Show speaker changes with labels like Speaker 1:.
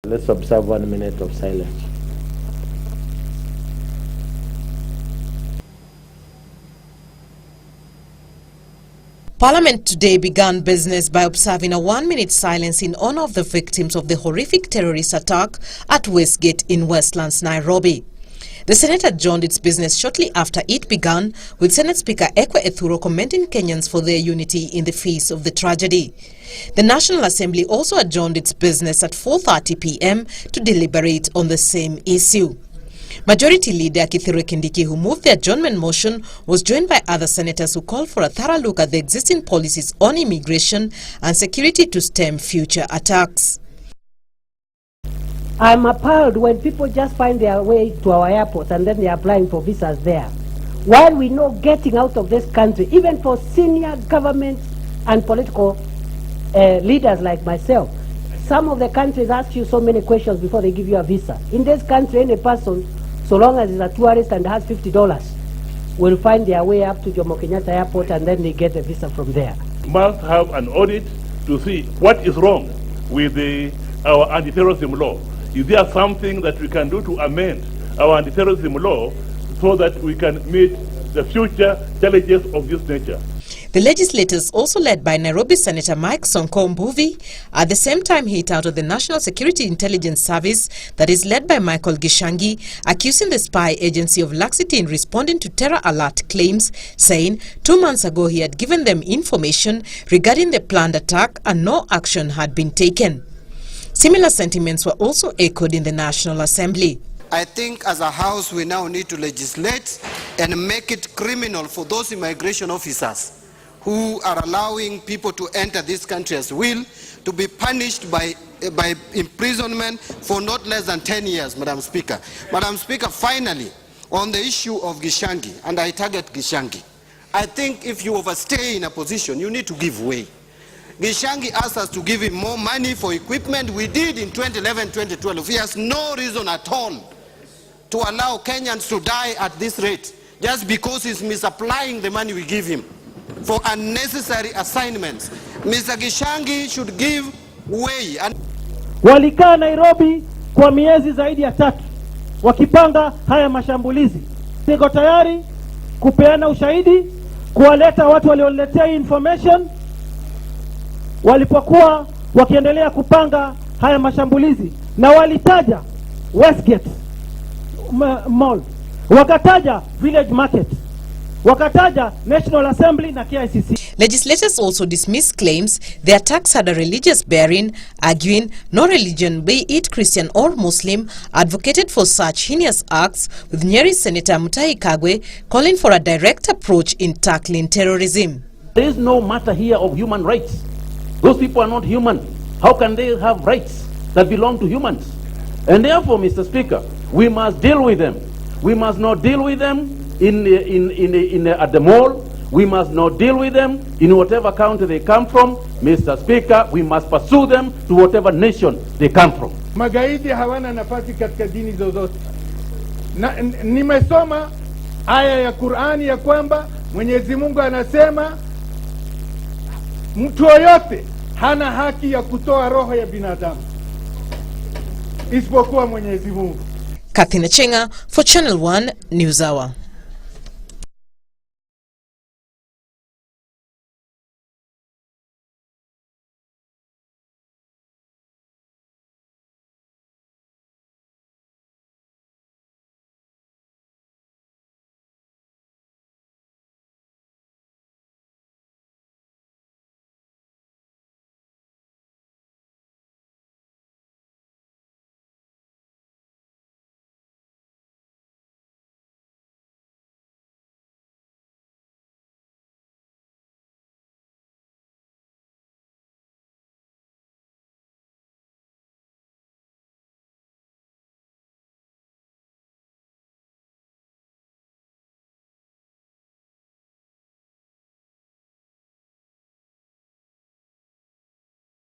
Speaker 1: Let's observe 1 minute of silence.
Speaker 2: Parliament today began business by observing a 1-minute silence in honor of the victims of the horrific terrorist attack at Westgate in Westlands, Nairobi. The Senate adjourned its business shortly after it began, with Senate Speaker Ekwe Ethuro commending Kenyans for their unity in the face of the tragedy. The National Assembly also adjourned its business at 4:30 p.m. to deliberate on the same issue. Majority Leader Kithure Kindiki, who moved the adjournment motion, was joined by other senators who called for a thorough look at the existing policies on immigration and security to stem future attacks.
Speaker 3: I'm appalled when people just find their way to our airport and then they're applying for visas there. While we know getting out of this country, even for senior government and political leaders like myself, some of the countries ask you so many questions before they give you a visa. In this country, any person, so long as he's a tourist and has $50, will find their way up to Jomo Kenyatta Airport and then they get a visa from there.
Speaker 4: Must have an audit to see what is wrong with our anti-terrorism law. Is there something that we can do to amend our anti-terrorism law so that we can meet the future challenges of this nature?
Speaker 2: The legislators, also led by Nairobi Senator Mike Sonko Mbuvi, at the same time hit out of the National Security Intelligence Service that is led by Michael Gishangi, accusing the spy agency of laxity in responding to terror alert claims, saying 2 months ago he had given them information regarding the planned attack and no action had been taken. Similar sentiments were also echoed in the National Assembly.
Speaker 5: I think as a House we now need to legislate and make it criminal for those immigration officers who are allowing people to enter this country as will, to be punished by imprisonment for not less than 10 years, Madam Speaker. Madam Speaker, finally, on the issue of Gishangi, and I target Gishangi, I think if you overstay in a position, you need to give way. Gishangi asked us to give him more money for equipment. We did in 2011-2012. He has no reason at all to allow Kenyans to die at this rate, just because he's misapplying the money we give him for unnecessary assignments. Mr. Gishangi should give way.
Speaker 6: Walikaa Nairobi kwa miezi zaidi ya 3 wakipanga haya mashambulizi. Niko tayari kupeana ushahidi, kuwaleta watu walioletea information walipokuwa wakiendelea kupanga haya mashambulizi, na walitaja Westgate Mall, wakataja Village Market, wakataja National Assembly na KICC.
Speaker 2: Legislators also dismissed claims the attacks had a religious bearing, arguing no religion, be it Christian or Muslim, advocated for such heinous acts, with Nyeri Senator Mutahi Kagwe calling for a direct approach in tackling terrorism.
Speaker 7: There is no matter here of human rights. Those people are not human. How can they have rights that belong to humans? And therefore, Mr. Speaker, we must deal with them. We must not deal with them at the mall. We must not deal with them in whatever country they come from. Mr. Speaker, we must pursue them to whatever nation they come from.
Speaker 8: Magaidi hawana nafasi katika dini zozote. Nimesoma aya ya Qur'ani ya kwamba Mwenyezi Mungu anasema mtu yoyote hana haki ya kutoa roho ya binadamu isipokuwa Mwenyezi Mungu.
Speaker 2: Achieng'a for Channel 1 News Hour.